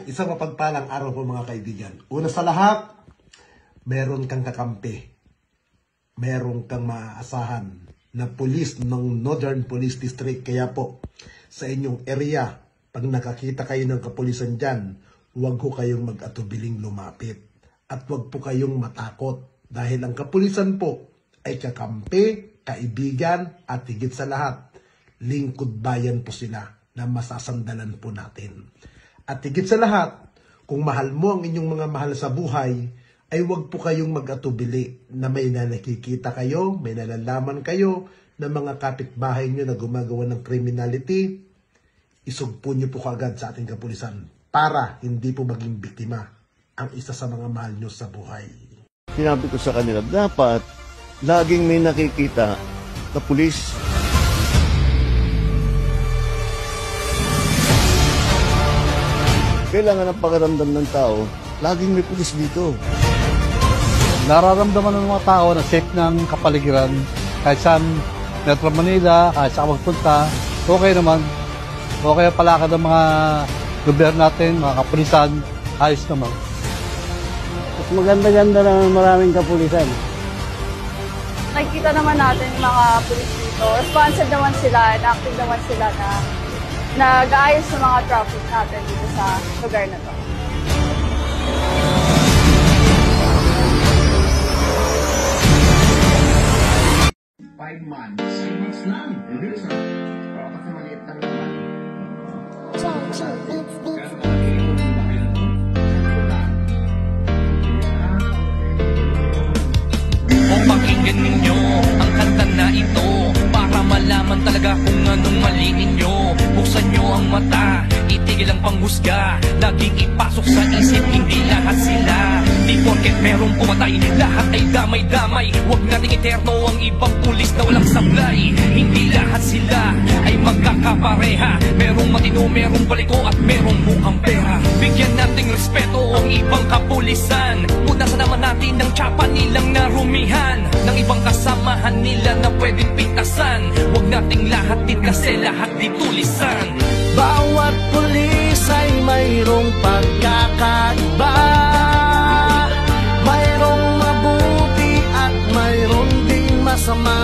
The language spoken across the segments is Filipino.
isang mapagpalang araw po mga kaibigan. Una sa lahat, meron kang kakampi. Meron kang maaasahan na pulis ng Northern Police District. Kaya po, sa inyong area, pag nakakita kayo ng kapulisan dyan, huwag ko kayong mag-atubiling lumapit. At huwag po kayong matakot. Dahil ang kapulisan po ay kakampi, kaibigan, at higit sa lahat, lingkod bayan po sila na masasandalan po natin. At higit sa lahat, kung mahal mo ang inyong mga mahal sa buhay, ay huwag po kayong mag-atubili na may nakikita kayo, may nalalaman kayo ng mga kapitbahay nyo na gumagawa ng criminality, isugpo nyo po kaagad sa ating kapulisan para hindi po maging biktima ang isa sa mga mahal nyo sa buhay. Sinabi ko sa kanila, dapat laging may nakikita na pulis. Kailangan ang pakiramdam ng tao, laging may pulis dito. Nararamdaman ng mga tao na safe ng kapaligiran kahit saan Metro Manila, kahit saan magpunta, okay naman. Okay ang palakad ng mga gobyerno natin, mga kapulisan, ayos naman. Mas maganda-ganda naman maraming kapulisan. Nakikita naman natin yung mga pulis dito. Responsive naman sila, active naman sila na nag-aayos ng mga traffic natin dito sa lugar na to. Five months lang. Bilis ah. Para kasi maliit lang naman. O pakinggan ninyo ang kanta na ito para malaman talaga kung anong mali ninyo. Buksan nyo ang mata, itigil ang panghusga, laging ipasok sa isip, hindi lahat sila. Di porket merong pumatay, lahat ay damay-damay. Huwag nating eterno ang ibang pulis na walang sablay. Hindi lahat sila ay magkakapareha. Merong matino, merong baliko at merong mukhang pera. Bigyan nating respeto ang ibang kapulisan. Punasan naman natin ang tsapa nilang narumihan ng ibang kasamahan nila na pwedeng pitasan. Huwag nating lahat din kasi lahat di tulisan. Bawat pulis ay mayroong pagkakaiba. Mayroong mabuti at mayroong ding masama.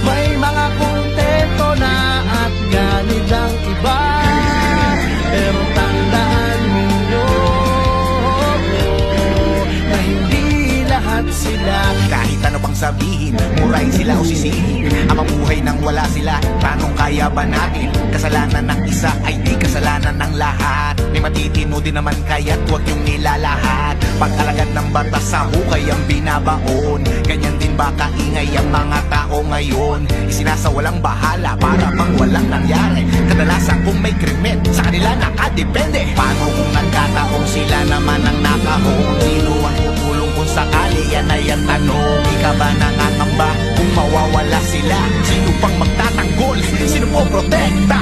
May mga kontento na at ganit ang iba. Pero tandaan ninyo na hindi lahat sila. Kahit ano pang sabihin, murahin sila o sisihin, ang mabuhay nang wala sila, tanong kaya ba natin? Kasalanan ng isa ay di kasalanan ng lahat. May matitino din naman kaya't huwag yung nilalahat. Pag-alagad ng batas sa hukay ang binabaon. Ganyan din ba kaingay ang mga tao ngayon? Isinasawalang bahala para pang walang nangyari. Kadalasan kung may krimen, sa kanila nakadepende. Paano kung nagkataong sila naman ang nakahon? Sino ang tutulong kung sakali? Yan ay ang tanong. Ika ba nangangamba kung mawawala sila? Sino pang magtatanggol? Sino po protekta?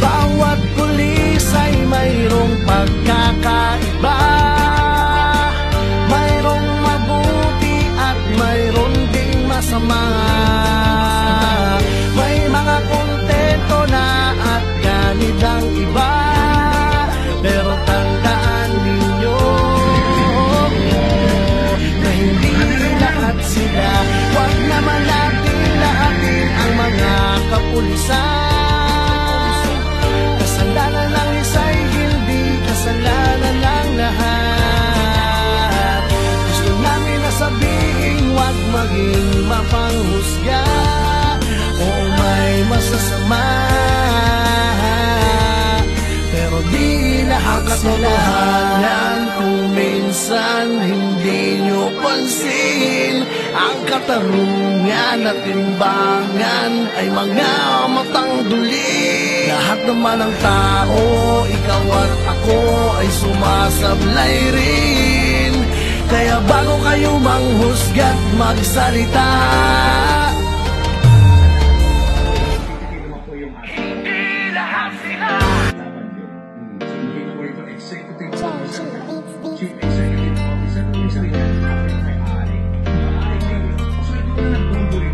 Bawat pulis ay mayroong pagkakaiba. Mayroong mabuti at mayroong ding masama. May mga kontento na at ganit ang iba. Pero tandaan ninyo na hindi lahat sila. Huwag naman natin lahatin ang mga kapulisan. Kasalanan ng isa'y hindi kasalanan ng lahat. Gusto namin na sabihin, huwag maging mapanghusga. Oo, may masasama, pero di lahat katotohanan. Kung minsan hindi nyo pansin, ang katarungan at timbangan ay mga matang duli. Lahat naman ng tao, ikaw at ako ay sumasablay rin. Kaya bago kayo manghusga't magsalita, Hindi lahat sila. Executive officer, chief executive officer, minsan yan, may-ari. So ito na nagbundo rin.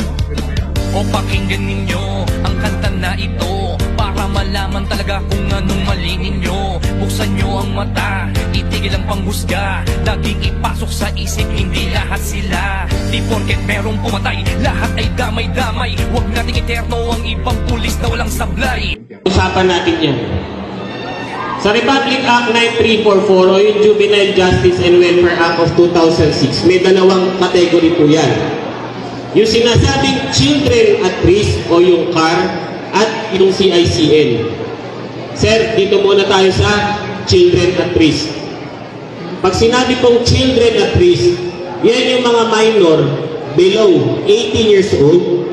O pakinggan ninyo ang kanta na ito para malaman malaman talaga kung anong mali ninyo. Buksan nyo ang mata, itigil ang panghusga. Laging ipasok sa isip, hindi lahat sila. Di porket merong pumatay, lahat ay damay-damay. Huwag nating eterno ang ibang pulis na walang sablay. Usapan natin yan. Sa Republic Act 9344 o yung Juvenile Justice and Welfare Act of 2006, may dalawang category po yan. Yung sinasabing children at risk o yung CAR at yung CICL. Sir, dito muna tayo sa children at risk. Pag sinabi pong children at risk, yan yung mga minor below 18 years old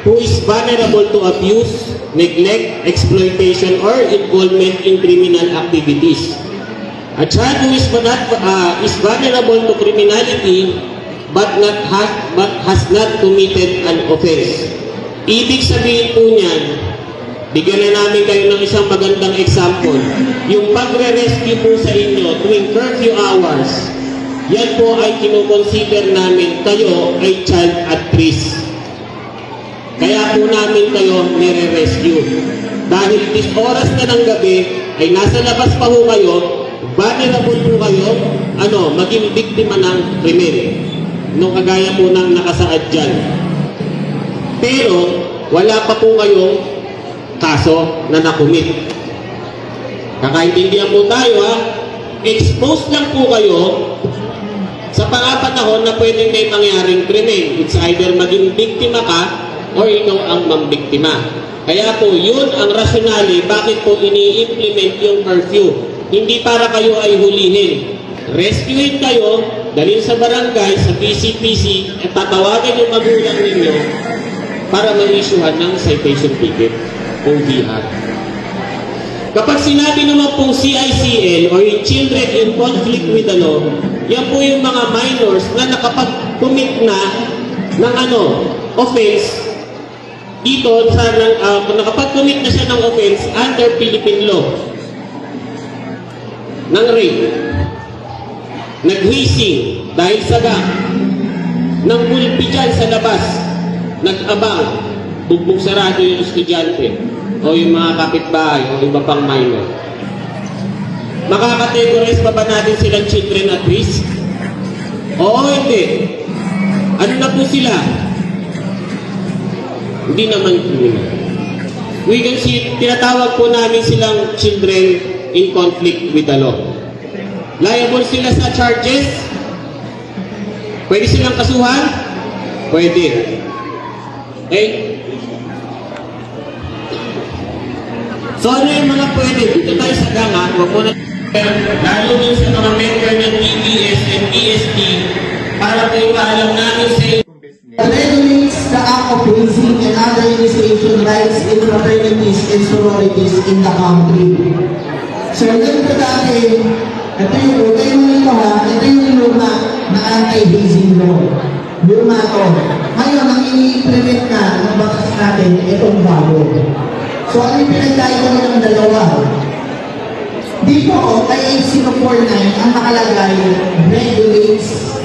who is vulnerable to abuse, neglect, exploitation, or involvement in criminal activities. A child who is vulnerable to criminality but has not committed an offense. Ibig sabihin po niyan, bigyan na namin kayo ng isang magandang example. Yung pagre-rescue po sa inyo tuwing curfew hours, yan po ay kinukonsider namin kayo ay child at risk. Kaya po namin kayo nire-rescue. Dahil this oras na ng gabi ay nasa labas pa po kayo, vulnerable po kayo, maging biktima ng krimen. Nung kagaya po ng nakasaad dyan. Pero, wala pa po kayong kaso na nakumit. Kakaintindihan po tayo ha, expose lang po kayo sa panahon na pwedeng may mangyaring krimen. It's either maging biktima ka o ikaw ang mambiktima. Kaya po, yun ang rasyonale bakit po ini-implement yung curfew. Hindi para kayo ay hulihin. Rescuein kayo, dalhin sa barangay, sa PCPC, at tatawagan yung magulang ninyo para ma-issuehan ng citation ticket, OVR. Kapag sinabi naman pong CICL o yung Children in Conflict with the Law, yan po yung mga minors na nakapag-commit na ng offense dito, nakapag-commit na siya ng offense under Philippine law ng rape, naghising dahil saga, ng gulpi dyan sa labas, nag-abang, bugbog sarado yung estudyante o yung mga kapitbahay o iba pang minor. Makakategorize pa ba natin silang children at risk? Oo, hindi. Ano na po sila? Hindi naman criminal. We can see, tinatawag po namin silang children in conflict with the law. Liable sila sa charges? Pwede silang kasuhan? Pwede. Okay? So ano yung mga pwede? Dito tayo sa ganga, huwag mo na lalo din sa mga member ng DBS and DST para po ipaalam namin sa inyo. Regulates the act of raising and other initiation rights in fraternities and sororities in the country. So ganito dati, ito yung luma na anti-hazing law. Luma to. Ngayon, ang ini-implement na ng batas natin, itong bago. So ano yung pinagdaya ko ng dalawa? Dito, kay 8049, ang nakalagay, regulates.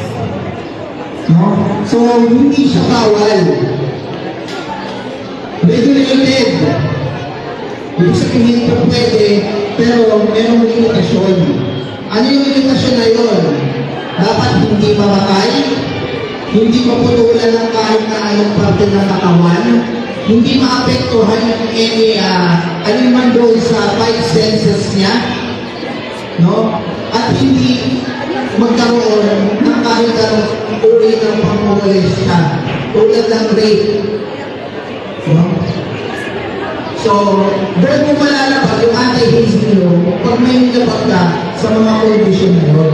No? So, hindi siya bawal. Regulated. Ibig sabihin ito pwede, pero merong limitasyon. Ano yung limitasyon na yun? Dapat hindi mamatay, hindi maputulan ng kahit na anong parte ng katawan, hindi maapektuhan yung man doon sa 5 senses niya, no? At hindi magkaroon ng kahit anong uri ng pangmumulista tulad ng rape. No? So, doon mo malalabag yung anti-hazing law pag may nilabag ka sa mga kondisyon na yun.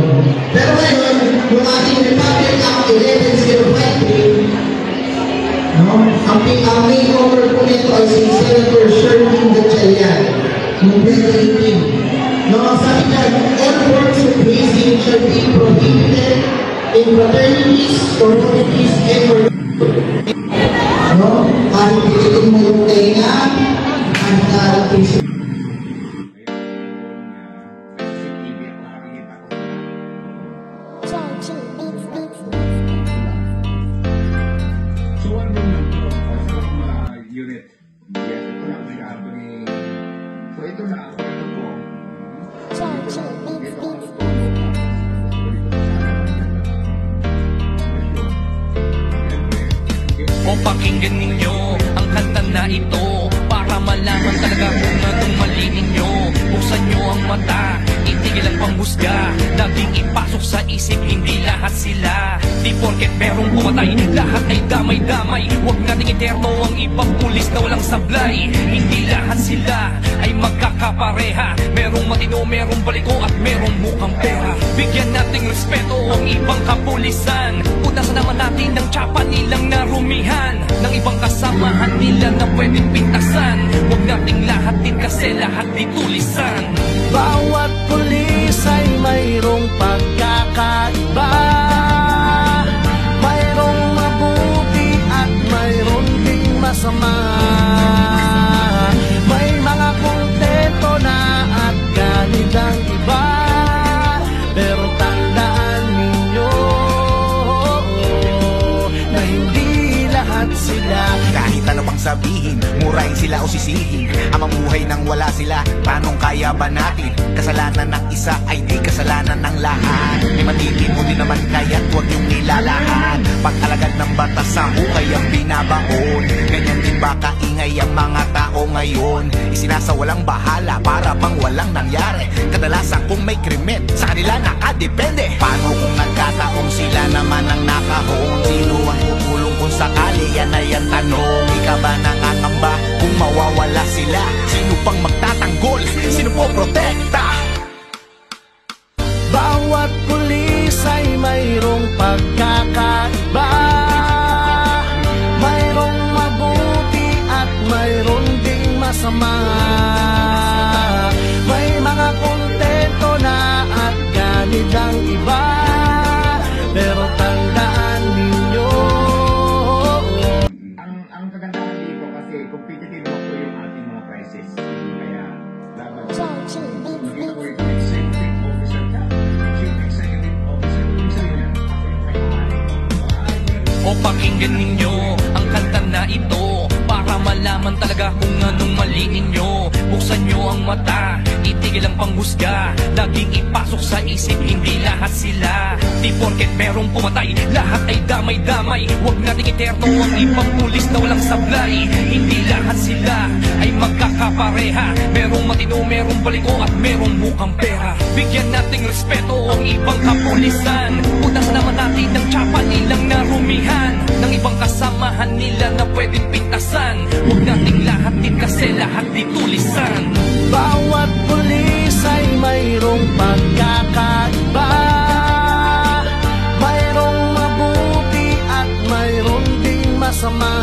Pero ngayon, yung ating Republic Act 11053, no? Ang main cover po nito ay si Senator Sherwin Gatchalian noong 2018. No, sabi niya, all forms of hazing shall be prohibited in fraternities, sororities, and no? Kahit pilitin mo yung tenga, ang narapis. So, ano naman ito? Sa mga unit, yes, ito lang nag-aabang O pakinggan ninyo ang kanta na ito para malaman talaga kung anong mali ninyo. Buksan nyo ang mata, itigil ang panghusga, laging ipasok sa isip, hindi lahat sila. Di porket merong pumatay, lahat ay damay-damay. Huwag nating eterno ang ibang pulis na walang sablay. Hindi lahat sila ay magkakapareha. Merong matino, merong baliko at merong mukhang pera. Bigyan nating respeto ang ibang kapulisan. Punasan naman natin ang tsapa nilang narumihan, ng ibang kasamahan nila na pwedeng pintasan. Huwag nating lahatin kasi lahat di tulisan. Bawat pulis ay mayroong pagkakaiba, mayroong mabuti at mayroong ding masama. May mga kontento na at ganit ang iba, pero tandaan ninyo na hindi lahat sila. Kahit ano pang sabihin, murahin sila o sisihin, ang mamuhay nang wala sila, tanong kaya ba natin? Kasalanan ng isa ay di kasalanan ng lahat. May matitimo din naman kaya't huwag yung nilalahan. Pag-alagad ng batas sa hukay ang binabaon, ganyan din ba kaingay ang mga tao ngayon? Isinasawalang bahala para bang walang nangyari. Kadalasan kung may krimen, sa kanila nakadepende. Paano kung nagkataong sila naman ang nakahon? Sino ang tutulong kung sakali? Yan ay ang tanong. Ikaw ba nangangamba kung mawawala sila? Sino pang magtatanggol? Sino po protekta? Bawat pulis ay mayroong pagkakaiba, mayroong mabuti at mayroong ding masama. May mga kontento na at ganit ang iba, pero tandaan ninyo. Ang kagandahan dito kasi competitive po yung ating mga prices. Kaya dapat makita ko yung executive officer ka. Chief executive officer. Ibig sabihin, ako yung primary. O pakinggan ninyo ang kanta na ito para malaman talaga kung anong mali ninyo. Buksan nyo ang mata, itigil ang panghusga, laging ipasok sa isip, hindi lahat sila. Di porket merong pumatay, lahat ay damay-damay. Huwag nating eterno ang ibang pulis na walang sablay. Hindi lahat sila ay magkakapareha. Merong matino, merong baliko at merong mukhang pera. Bigyan nating respeto ang ibang kapulisan. Punasan naman natin ang tsapa nilang narumihan, ng ibang kasamahan nila na pwedeng pintasan. Huwag nating lahatin kasi lahat di tulisan. Bawat pulis ay mayroong pagkakaiba, mayroong mabuti at mayroong ding masama.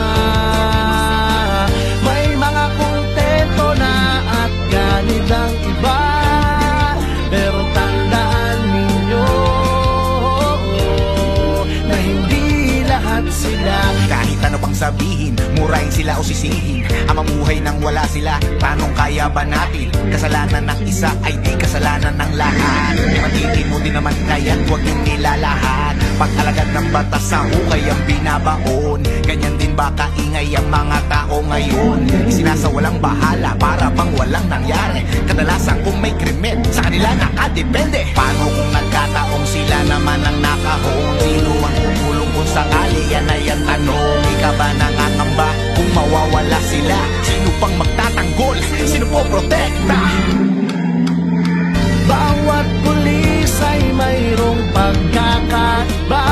May mga kontento na at ganit ang iba, pero tandaan ninyo na hindi lahat sila. Kahit ano pang sabihin, murahin sila o sisihin, ang mamuhay nang wala sila, tanong kaya ba natin? Kasalanan ng isa ay di kasalanan ng lahat. May matitimo din naman kaya't huwag yung nilalahan. Pag-alagad ng batas sa hukay ang binabaon, ganyan din ba kaingay ang mga tao ngayon? Isinasawalang bahala para bang walang nangyari. Kadalasan kung may krimen, sa kanila nakadepende. Paano kung nagkataong sila naman ang nakahon? Sino ang tutulong kung sakali? Yan ay ang tanong. Ikaw ba nangangamba kung mawawala sila? Sino pang magtatanggol? Sino po protekta? Bawat pulis ay mayroong pagkakaiba,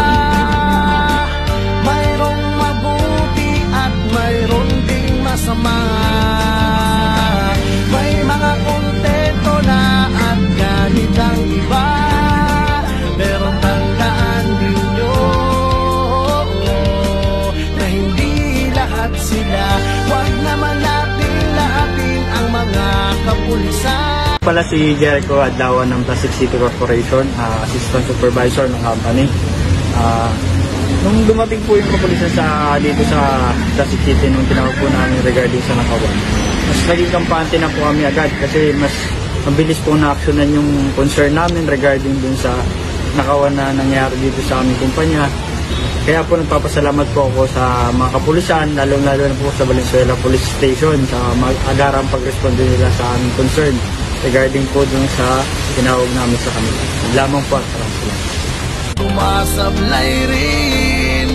mayroong mabuti at mayroong ding masama. May mga kontento na at ganit ang iba, pero tandaan ninyo na hindi lahat sila. Huwag naman natin lahatin ang mga kapulisan. Pala si Jericho Adlawan ng Pasig City Corporation, Assistant Supervisor ng company. Nung dumating po yung kapulisan dito sa Pasig City, nung tinawag po namin regarding sa nakawan, mas naging kampante na po kami agad kasi mas mabilis po na-actionan yung concern namin regarding dun sa nakawan na nangyari dito sa aming kumpanya. Kaya po nagpapasalamat po ako sa mga kapulisan, lalong-lalo na po sa Valenzuela Police Station sa agarang pag-responde nila sa aming concern. regarding po dun sa tinawag namin sa kanila. Lamang po at maraming salamat. Tumasablay rin,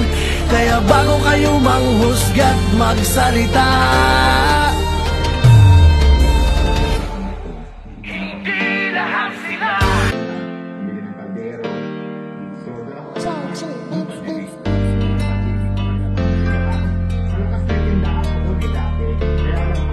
kaya bago kayo manghusga't magsalita, Hindi lahat sila. Bili ng kaldero. So, malakas na yung tindahan ko doon dati. Kaya lang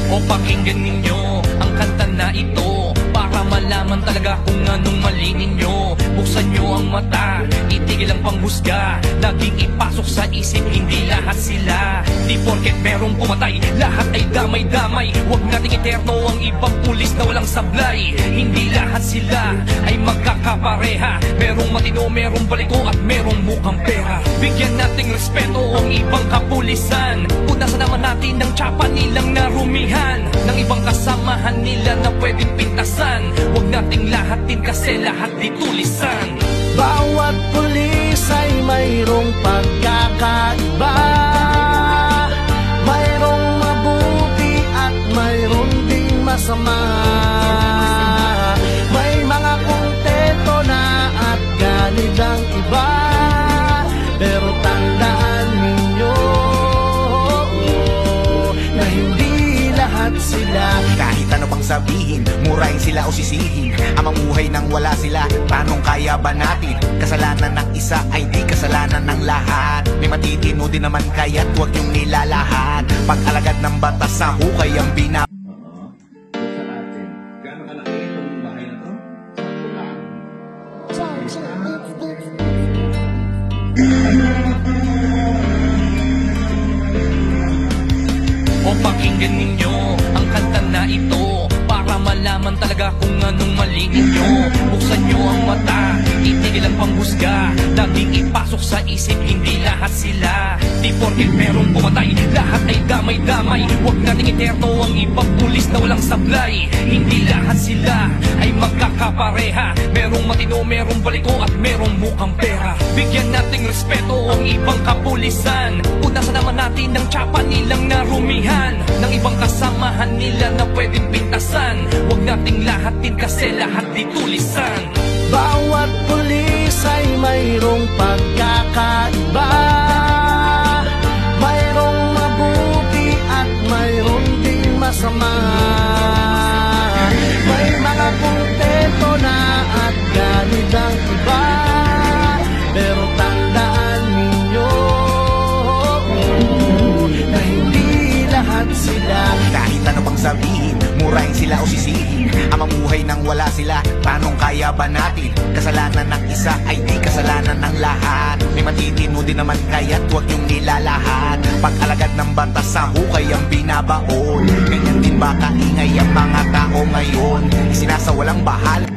O pakinggan ninyo ang kanta na ito para malaman talaga kung anong mali ninyo. Buksan nyo ang mata, itigil ang panghusga, laging ipasok sa isip, hindi lahat sila. Di porket merong pumatay, lahat ay damay-damay. Huwag nating iterno ang ibang pulis na walang sablay. Hindi lahat sila ay magkakapareha. Merong matino, merong baliko at merong mukhang pera. Bigyan nating respeto ang ibang kapulisan. Punasan naman natin ang tsapa nilang narumihan, ng ibang kasamahan nila na pwedeng pintasan. Huwag nating lahatin kasi lahat di tulisan. bawat pulis ay mayroong pagkakaiba. Mayroong mabuti at mayroong ding masama. May mga kontento na at ganit ang iba, pero tandaan ninyo na hindi lahat sila. Kahit ano pang sabihin, murahin sila o sisihin, ang mamuhay nang wala sila, tanong kaya ba natin? Kasalanan ng isa ay di kasalanan ng lahat. May matitino din naman kaya't huwag yung nilalahat. Pag-alagad ng batas sa hukay ang binab... sa atin. Gano'ng kalaki itong bahay na to? O pakinggan ninyo ang kanta na ito para malaman talaga kung anong mali ninyo. Buksan nyo ang mata, itigil ang panghusga, laging ipasok sa isip, hindi lahat sila. Di porket merong pumatay, lahat ay damay-damay. Huwag nating iterno ang ibang pulis na walang sablay. Hindi lahat sila ay magkakapareha. Merong matino, merong baliko at merong mukhang pera. Bigyan nating respeto ang ibang kapulisan. Punasan naman natin ang tsapa nilang narumihan, ng ibang kasamahan nila na pwedeng pintasan. Huwag nating lahatin kasi lahat di tulisan. Bawat pulis ay mayroong pagkakaiba. Mayroong mabuti at mayroong ding masama. May mga kontento na at ganit ang iba, pero tandaan ninyo na hindi lahat sila. Kahit ano pang sabihin, murahin sila o sisihin, ang mamuhay nang wala sila, tanong kaya ba natin? Kasalanan ng isa ay di kasalanan ng lahat. May matitino din naman kaya't huwag yung nilalahat. Pag-alagad ng batas sa hukay ang binabaon, ganyan din ba kaingay ang mga tao ngayon? Isinasawalang bahala